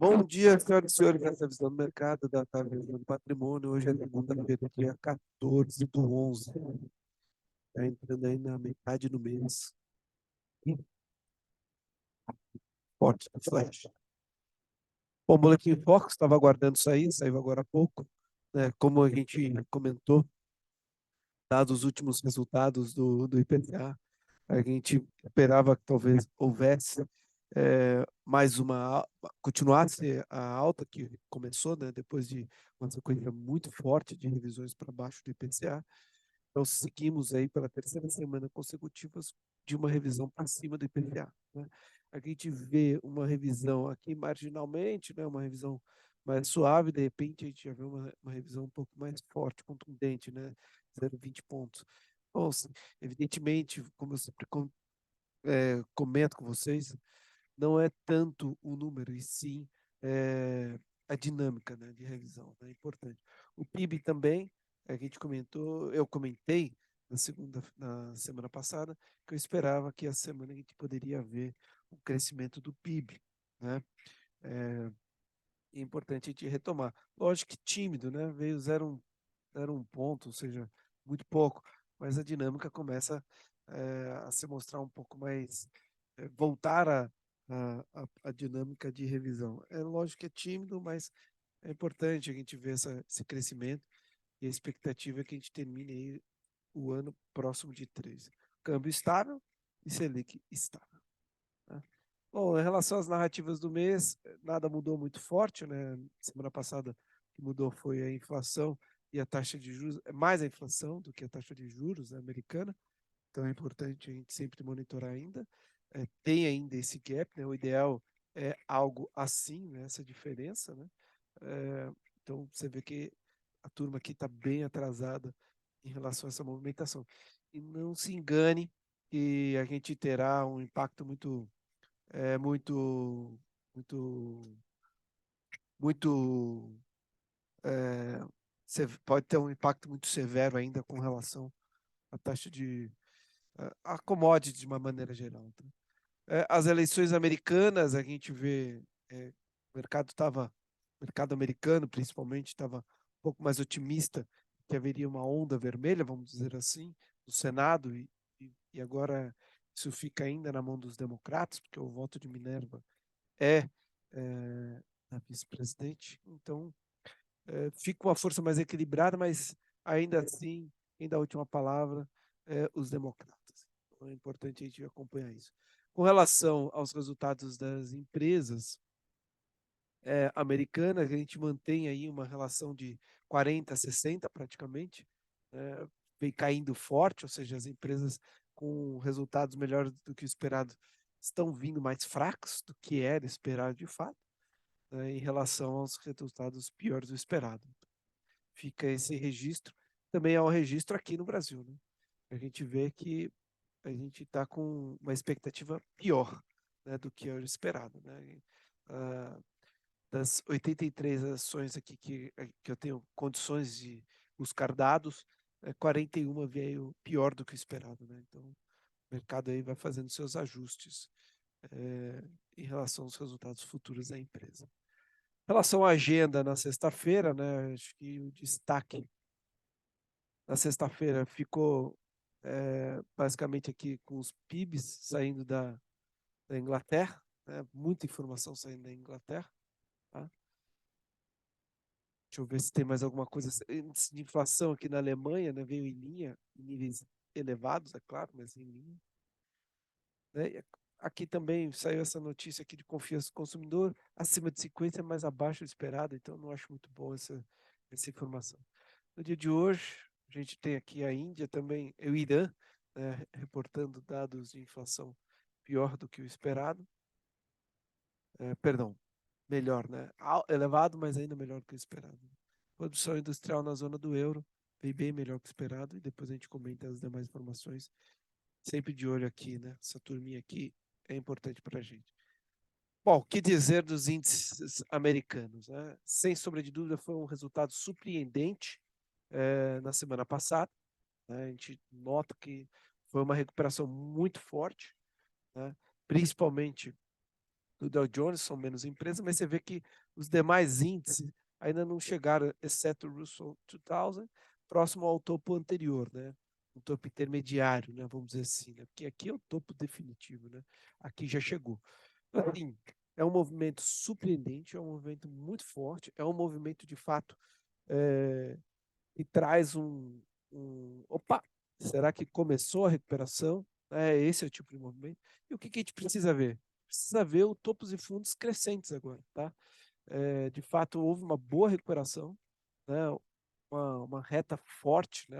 Bom dia, senhoras e senhores, essa é a visão do mercado da Visão do Patrimônio. Hoje é segunda-feira, dia 14/11. Está entrando aí na metade do mês. Forte do flash. Bom, Boletim Fox, estava aguardando sair, saiu agora há pouco. Né? Como a gente comentou, dados os últimos resultados do IPCA, a gente esperava que talvez houvesse mais continuasse a alta que começou, né, depois de uma sequência muito forte de revisões para baixo do IPCA. Então, seguimos aí pela terceira semana consecutiva de uma revisão para cima do IPCA. Né? A gente vê uma revisão aqui marginalmente, né, uma revisão mais suave, de repente a gente já vê uma revisão um pouco mais forte, contundente, né, 0,20 pontos. Bom, assim, evidentemente, como eu sempre comento com vocês, não é tanto o número, e sim a dinâmica, né, de revisão, né, é importante. O PIB também, a gente comentou, eu comentei na semana passada, que eu esperava que a semana a gente poderia ver o crescimento do PIB, né? É importante a gente retomar. Lógico que tímido, né? Veio 0,1 ponto, ou seja, muito pouco, mas a dinâmica começa a se mostrar um pouco mais, voltar a dinâmica de revisão. É lógico que é tímido, mas é importante a gente ver esse crescimento e a expectativa é que a gente termine aí o ano próximo de 13. Câmbio estável e Selic estável. Né? Bom, em relação às narrativas do mês, nada mudou muito forte, né? Semana passada o que mudou foi a inflação e a taxa de juros, mais a inflação do que a taxa de juros, né, americana. Então é importante a gente sempre monitorar ainda. Tem ainda esse gap, né? O ideal é algo assim, né? Essa diferença, né? Então você vê que a turma aqui está bem atrasada em relação a essa movimentação. E não se engane que a gente terá um impacto muito, muito, muito. É, pode ter um impacto muito severo ainda com relação à taxa a commodity de uma maneira geral. Tá? As eleições americanas, a gente vê, o mercado americano principalmente, estava um pouco mais otimista que haveria uma onda vermelha, vamos dizer assim, no Senado, e agora isso fica ainda na mão dos democratas, porque o voto de Minerva é, a vice-presidente. Então, fica uma força mais equilibrada, mas ainda assim, quem dá a última palavra os democratas. Então, é importante a gente acompanhar isso. Com relação aos resultados das empresas americanas, a gente mantém aí uma relação de 40 a 60 praticamente, vem caindo forte, ou seja, as empresas com resultados melhores do que o esperado estão vindo mais fracos do que era esperado de fato, né, em relação aos resultados piores do esperado. Fica esse registro. Também é um registro aqui no Brasil. Né? A gente vê que a gente está com uma expectativa pior, né, do que era esperado. Né? Das 83 ações aqui que eu tenho condições de buscar dados, 41 veio pior do que o esperado. Né? Então, o mercado aí vai fazendo seus ajustes em relação aos resultados futuros da empresa. Em relação à agenda na sexta-feira, né, acho que o destaque na sexta-feira ficou basicamente aqui com os PIBs saindo da Inglaterra, né, muita informação saindo da Inglaterra. Tá? Deixa eu ver se tem mais alguma coisa. Índice de inflação aqui na Alemanha, né, veio em linha, em níveis elevados, é claro, mas em linha. Né? Aqui também saiu essa notícia aqui de confiança do consumidor, acima de 50, mas abaixo do esperado, então não acho muito bom essa informação. No dia de hoje, a gente tem aqui a Índia também, o Irã, né, reportando dados de inflação pior do que o esperado. Perdão, melhor, né? Elevado, mas ainda melhor do que o esperado. Produção industrial na zona do euro veio bem melhor que o esperado, e depois a gente comenta as demais informações. Sempre de olho aqui, né? Essa turminha aqui é importante para a gente. Bom, o que dizer dos índices americanos? Né? Sem sombra de dúvida, foi um resultado surpreendente na semana passada. Né? A gente nota que foi uma recuperação muito forte, né? Principalmente do Dow Jones, são menos empresas, mas você vê que os demais índices ainda não chegaram, exceto o Russell 2000, próximo ao topo anterior, né? Um topo intermediário, né? Vamos dizer assim, né? Porque aqui é o topo definitivo, né? Aqui já chegou. Assim, é um movimento surpreendente, é um movimento muito forte, é um movimento de fato que traz opa, será que começou a recuperação? Esse é o tipo de movimento. E o que a gente precisa ver? Precisa ver o topos e fundos crescentes agora, tá? De fato, houve uma boa recuperação, né? Uma reta forte, né?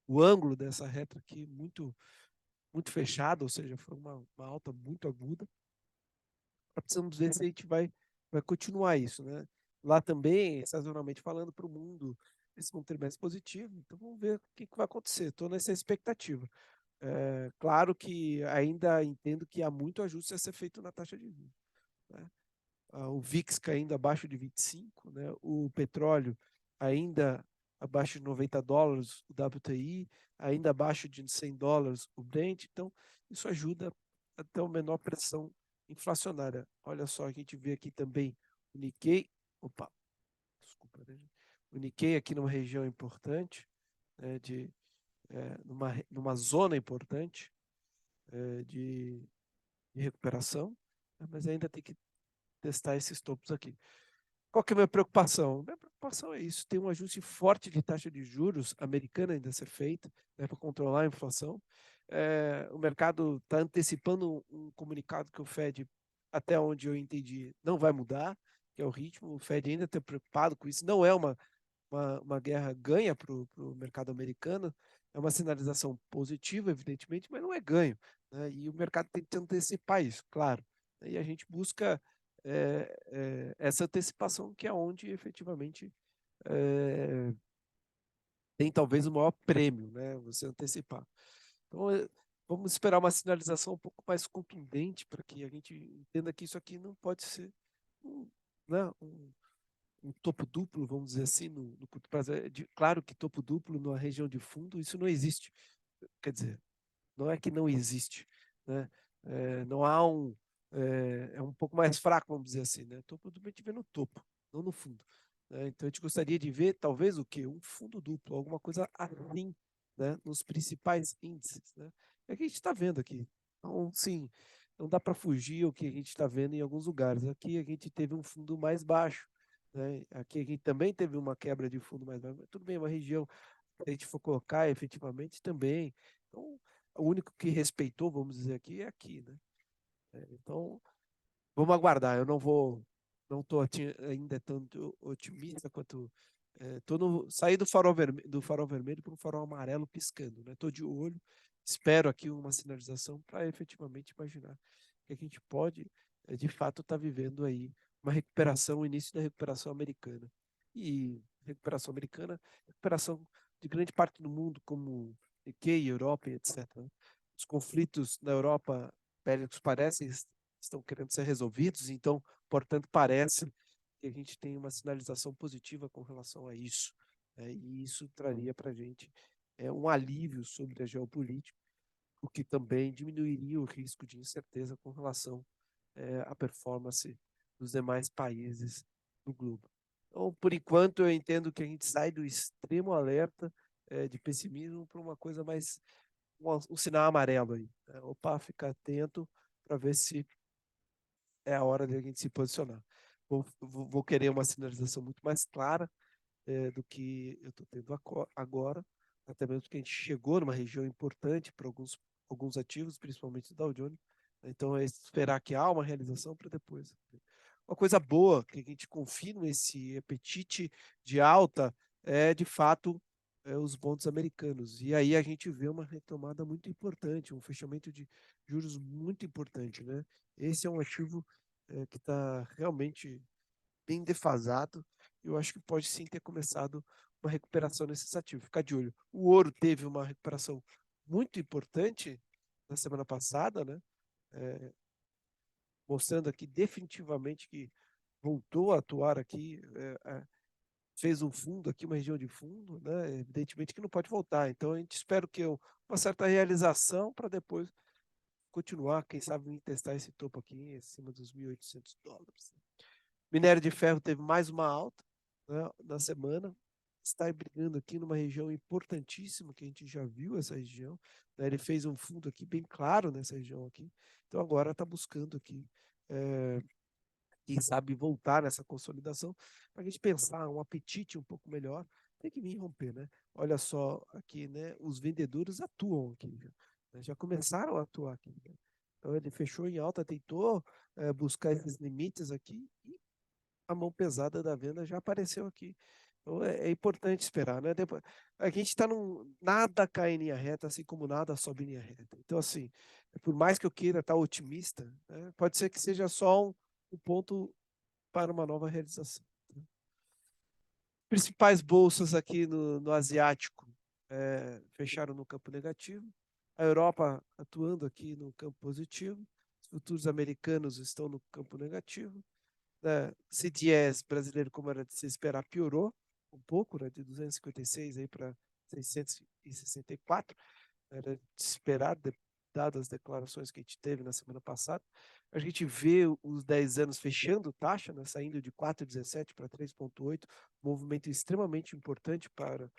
O ângulo dessa reta aqui muito fechado, ou seja, foi uma alta muito aguda. Precisamos ver se a gente vai continuar isso, né? Lá também, sazonalmente falando, para o mundo, esse é um trimestre positivo, então vamos ver o que vai acontecer. Estou nessa expectativa. Claro que ainda entendo que há muito ajuste a ser feito na taxa de juros, né? O VIX caindo abaixo de 25, né? O petróleo ainda abaixo de $90, o WTI ainda abaixo de $100, o Brent, então isso ajuda a ter uma menor pressão inflacionária. Olha só, a gente vê aqui também o Nikkei, opa, desculpa, né? O Nikkei aqui numa região importante, né, numa zona importante de recuperação, né, mas ainda tem que testar esses topos aqui. Qual que é a minha preocupação? Minha preocupação é isso, tem um ajuste forte de taxa de juros americana ainda a ser feito, né, para controlar a inflação. O mercado está antecipando um comunicado que o Fed, até onde eu entendi, não vai mudar, que é o ritmo. O Fed ainda está preocupado com isso. Não é uma guerra ganha para o mercado americano, é uma sinalização positiva, evidentemente, mas não é ganho, né? E o mercado tem que antecipar isso, claro. E a gente busca essa antecipação, que é onde efetivamente é, tem talvez o maior prêmio, né? Você antecipar. Então, vamos esperar uma sinalização um pouco mais contundente para que a gente entenda que isso aqui não pode ser um, né, um topo duplo, vamos dizer assim, no curto prazo. Claro que topo duplo numa região de fundo, isso não existe. Quer dizer, não é que não existe, né? Não há é um pouco mais fraco, vamos dizer assim, né? Topo duplo a gente vê no topo, não no fundo, né? Então a gente gostaria de ver talvez o quê? Um fundo duplo, alguma coisa assim, né? Nos principais índices, né? É o que a gente está vendo aqui. Então, sim, não dá para fugir o que a gente está vendo em alguns lugares. Aqui a gente teve um fundo mais baixo, né? Aqui a gente também teve uma quebra de fundo mais baixo, mas tudo bem, uma região, se a gente for colocar efetivamente também. Então, o único que respeitou, vamos dizer aqui, né? Então, vamos aguardar. Eu não estou ainda tanto otimista quanto saí do farol vermelho para um farol amarelo piscando, né? Estou de olho, espero aqui uma sinalização para efetivamente imaginar que a gente pode, de fato, estar vivendo aí uma recuperação, o início da recuperação americana. E recuperação americana, recuperação de grande parte do mundo, como UK, Europa, etc. Os conflitos na Europa bélicos parecem estão querendo ser resolvidos, então, portanto, parece que a gente tem uma sinalização positiva com relação a isso, né? E isso traria para a gente um alívio sobre a geopolítica, o que também diminuiria o risco de incerteza com relação à performance dos demais países do globo. Então, por enquanto, eu entendo que a gente sai do extremo alerta de pessimismo para uma coisa mais, um sinal amarelo aí, né? Opa, fica atento para ver se é a hora de a gente se posicionar. Vou querer uma sinalização muito mais clara do que eu estou tendo agora, até mesmo porque a gente chegou numa região importante para alguns ativos, principalmente o Dow Jones. Então, é esperar que há uma realização para depois. Uma coisa boa que a gente confirma esse apetite de alta de fato, os bonds americanos. E aí a gente vê uma retomada muito importante, um fechamento de juros muito importante, né? Esse é um ativo que está realmente bem defasado. Eu acho que pode sim ter começado uma recuperação nesse ativo. Ficar de olho. O ouro teve uma recuperação muito importante na semana passada, né? É, mostrando aqui definitivamente que voltou a atuar aqui, fez um fundo aqui, uma região de fundo, né? Evidentemente que não pode voltar. Então a gente espera que uma certa realização para depois continuar, quem sabe, testar esse topo aqui acima dos $1.800. Minério de ferro teve mais uma alta, né, na semana, está brigando aqui numa região importantíssima, que a gente já viu essa região, né, ele fez um fundo aqui bem claro nessa região aqui, então agora está buscando aqui, quem sabe, voltar nessa consolidação, para a gente pensar um apetite um pouco melhor, tem que vir romper, né? Olha só aqui, né? Os vendedores atuam aqui, né? Já começaram a atuar aqui, né? Então ele fechou em alta, tentou buscar esses limites aqui e a mão pesada da venda já apareceu aqui. Então é importante esperar, né? Depois, a gente está num nada cai em linha reta, assim como nada sobe em linha reta. Então, assim, por mais que eu queira estar otimista, né, pode ser que seja só um ponto para uma nova realização. Principais bolsas aqui no asiático fecharam no campo negativo. A Europa atuando aqui no campo positivo. Os futuros americanos estão no campo negativo. CDS brasileiro, como era de se esperar, piorou um pouco, né, de 256 aí para 664. Era de esperar, dadas as declarações que a gente teve na semana passada. A gente vê os 10 anos fechando taxa, né, saindo de 4,17 para 3,8, movimento extremamente importante para o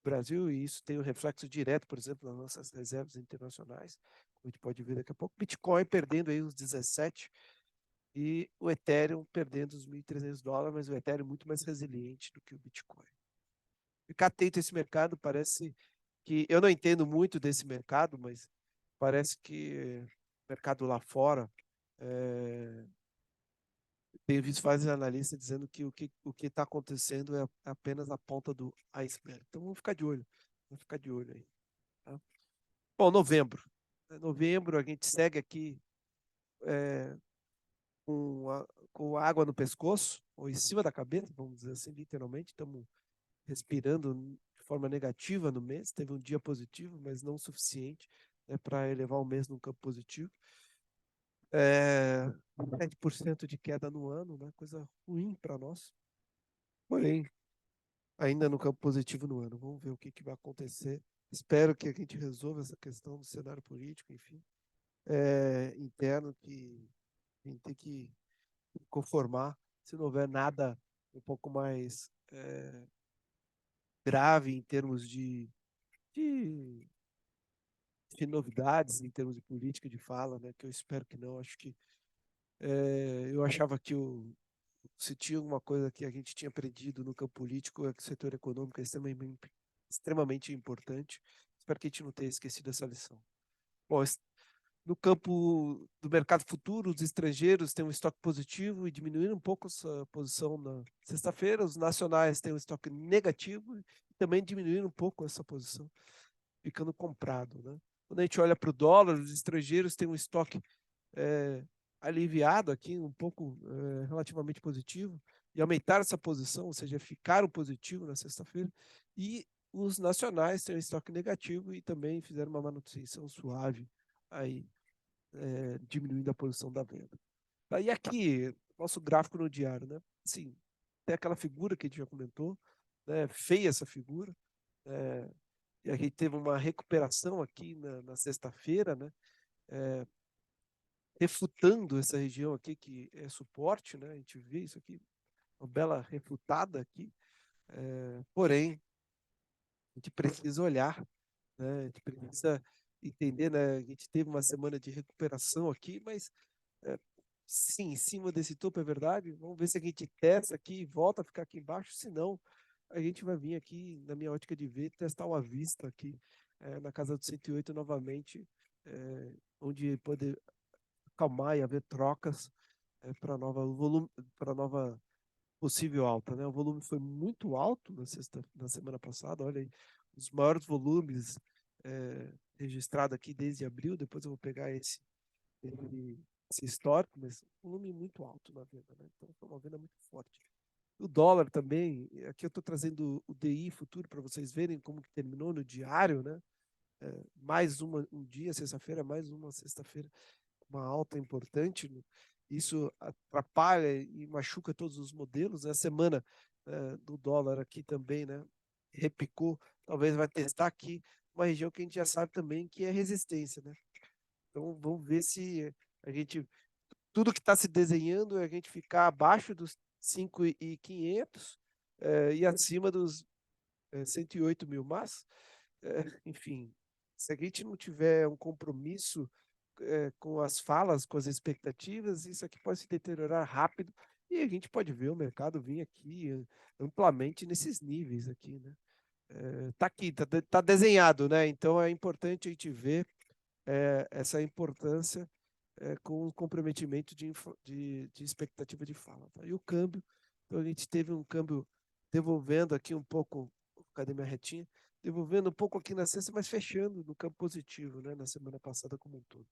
Brasil, e isso tem um reflexo direto, por exemplo, nas nossas reservas internacionais, como a gente pode ver daqui a pouco. Bitcoin perdendo aí os 17 e o Ethereum perdendo os $1.300, mas o Ethereum é muito mais resiliente do que o Bitcoin. Ficar atento a esse mercado, parece que eu não entendo muito desse mercado, mas parece que o mercado lá fora tenho visto vários analistas dizendo que o que está acontecendo é apenas a ponta do iceberg. Então vamos ficar de olho, aí. Tá? Bom, novembro. Novembro a gente segue aqui é, com água no pescoço, ou em cima da cabeça, vamos dizer assim, literalmente. Estamos respirando de forma negativa no mês. Teve um dia positivo, mas não o suficiente, né, para elevar o mês num campo positivo. 7% de queda no ano, né? Coisa ruim para nós. Porém, ainda no campo positivo no ano. Vamos ver o que vai acontecer. Espero que a gente resolva essa questão do cenário político, enfim, interno, que a gente tem que conformar se não houver nada um pouco mais grave em termos de, de novidades, em termos de política de fala, né? Que eu espero que não. Acho que eu achava que se tinha uma coisa que a gente tinha aprendido no campo político é que o setor econômico é extremamente importante. Espero que a gente não tenha esquecido essa lição. Bom, no campo do mercado futuro, os estrangeiros têm um estoque positivo e diminuindo um pouco essa posição na sexta-feira. Os nacionais têm um estoque negativo e também diminuindo um pouco essa posição, ficando comprado, né? Quando a gente olha para o dólar, os estrangeiros têm um estoque é, aliviado aqui, um pouco relativamente positivo, e aumentar essa posição, ou seja, ficaram positivo na sexta-feira, e os nacionais têm um estoque negativo e também fizeram uma manutenção suave aí, diminuindo a posição da venda. E aqui, nosso gráfico no diário, né? Sim, tem aquela figura que a gente já comentou, né? Feia essa figura, e a gente teve uma recuperação aqui na sexta-feira, né? Refutando essa região aqui que é suporte, né? A gente vê isso aqui, uma bela refutada aqui, porém, a gente precisa olhar, né? A gente precisa entender, né? A gente teve uma semana de recuperação aqui, mas sim, em cima desse topo é verdade. Vamos ver se a gente testa aqui e volta a ficar aqui embaixo. Se não, a gente vai vir aqui, na minha ótica de ver, testar uma vista aqui na casa do 108 novamente, onde pode acalmar e haver trocas para nova volume, para nova possível alta, né? O volume foi muito alto na semana passada. Olha aí, os maiores volumes registrados aqui desde abril. Depois eu vou pegar esse histórico, mas volume muito alto na venda, né? Então foi uma venda muito forte. O dólar também, aqui eu estou trazendo o DI futuro para vocês verem como que terminou no diário, né? Mais um dia, sexta-feira, mais uma sexta-feira, uma alta importante. Isso atrapalha e machuca todos os modelos, né? A semana do dólar aqui também, né? Repicou, talvez vai testar aqui uma região que a gente já sabe também que é resistência, né? Então, vamos ver se a gente, tudo que está se desenhando é a gente ficar abaixo dos 5.500 e acima dos 108 mil, mas, enfim, se a gente não tiver um compromisso com as falas, com as expectativas, isso aqui pode se deteriorar rápido e a gente pode ver o mercado vir aqui amplamente nesses níveis aqui, né? Tá aqui, tá desenhado, né? Então é importante a gente ver essa importância com o comprometimento de expectativa de fala. Tá? E o câmbio, então a gente teve um câmbio devolvendo aqui um pouco, cadê minha retinha? Devolvendo um pouco aqui na sexta, mas fechando no campo positivo, né? Na semana passada como um todo.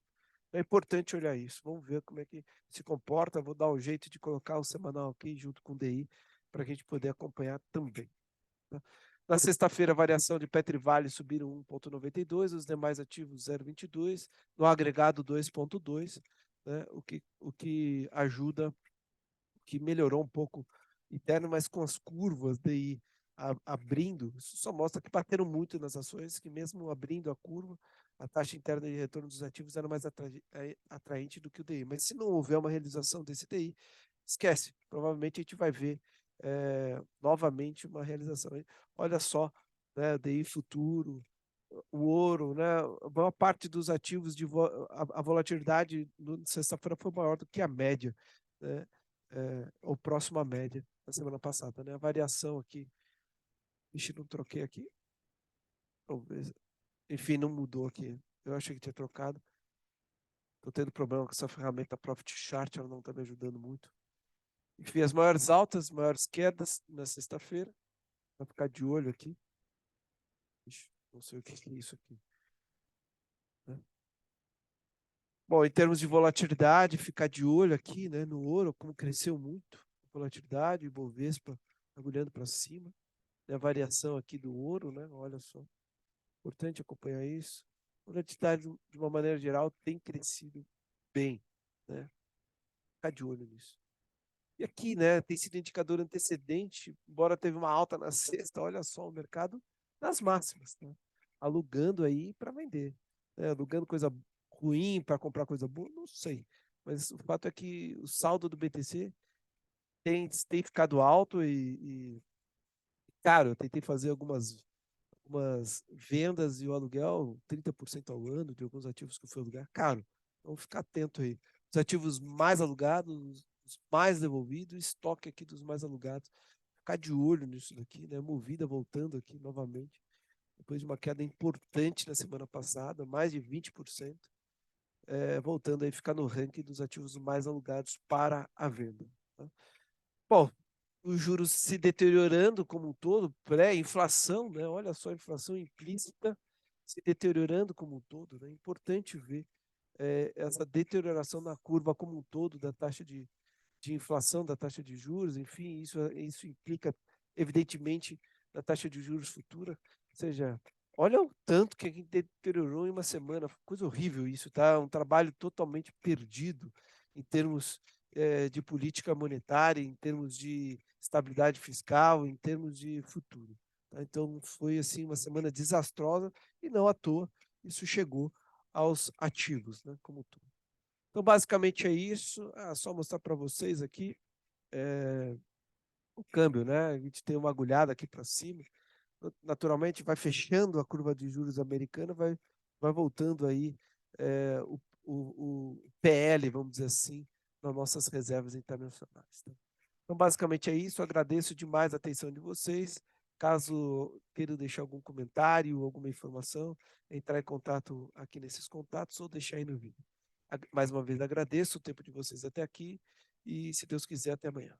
É importante olhar isso. Vamos ver como é que se comporta. Vou dar um jeito de colocar o semanal aqui junto com o DI para a gente poder acompanhar também. Tá? Na sexta-feira, a variação de Petro e Vale subiram 1,92, os demais ativos 0,22, no agregado 2,2, né? O que ajuda, que melhorou um pouco interno, mas com as curvas daí abrindo, isso só mostra que bateram muito nas ações, que mesmo abrindo a curva, a taxa interna de retorno dos ativos era mais atraente do que o DI. Mas se não houver uma realização desse DI, esquece. Provavelmente a gente vai ver novamente uma realização. Olha só, né, DI futuro, o ouro, né, a maior parte dos ativos a volatilidade no sexta-feira foi maior do que a média, né, ou próximo à média da semana passada, né? A variação aqui, ixi, não troquei aqui, talvez, enfim, não mudou aqui. Eu achei que tinha trocado. Estou tendo problema com essa ferramenta Profit Chart, ela não está me ajudando muito. Enfim, as maiores altas, maiores quedas na sexta-feira. Vai ficar de olho aqui. Ixi, não sei o que é isso aqui, né? Bom, em termos de volatilidade, ficar de olho aqui, né, no ouro, como cresceu muito a volatilidade, o Ibovespa agulhando para cima. A variação aqui do ouro, né? Olha só, importante acompanhar isso. A volatilidade, de uma maneira geral, tem crescido bem, né? Ficar de olho nisso. E aqui, né, tem sido indicador antecedente, embora teve uma alta na sexta, olha só, o mercado nas máximas, né? Alugando aí para vender, né? Alugando coisa ruim para comprar coisa boa, não sei. Mas o fato é que o saldo do BTC tem ficado alto cara, eu tentei fazer algumas vendas e o aluguel 30% ao ano de alguns ativos que eu fui alugar. Caro, então ficar atento aí. Os ativos mais alugados, os mais devolvidos, estoque aqui dos mais alugados. Ficar de olho nisso daqui, né? Movida voltando aqui novamente, depois de uma queda importante na semana passada, mais de 20%, voltando aí ficar no ranking dos ativos mais alugados para a venda. Tá? Bom, os juros se deteriorando como um todo, pré-inflação, né? Olha só, a inflação implícita se deteriorando como um todo, né? É importante ver essa deterioração na curva como um todo da taxa de inflação, da taxa de juros, enfim, isso implica, evidentemente, na taxa de juros futura. Ou seja, olha o tanto que a gente deteriorou em uma semana, coisa horrível isso, tá? Um trabalho totalmente perdido em termos de política monetária, em termos de estabilidade fiscal, em termos de futuro. Tá? Então, foi assim uma semana desastrosa e não à toa isso chegou aos ativos, né, como um todo. Então, basicamente é isso. Só mostrar para vocês aqui o câmbio, né? A gente tem uma agulhada aqui para cima. Naturalmente, vai fechando a curva de juros americana, vai voltando aí o PL, vamos dizer assim, nas nossas reservas internacionais. Tá? Então, basicamente é isso. Agradeço demais a atenção de vocês. Caso queiram deixar algum comentário, alguma informação, entrar em contato aqui nesses contatos ou deixar aí no vídeo. Mais uma vez agradeço o tempo de vocês até aqui e, se Deus quiser, até amanhã.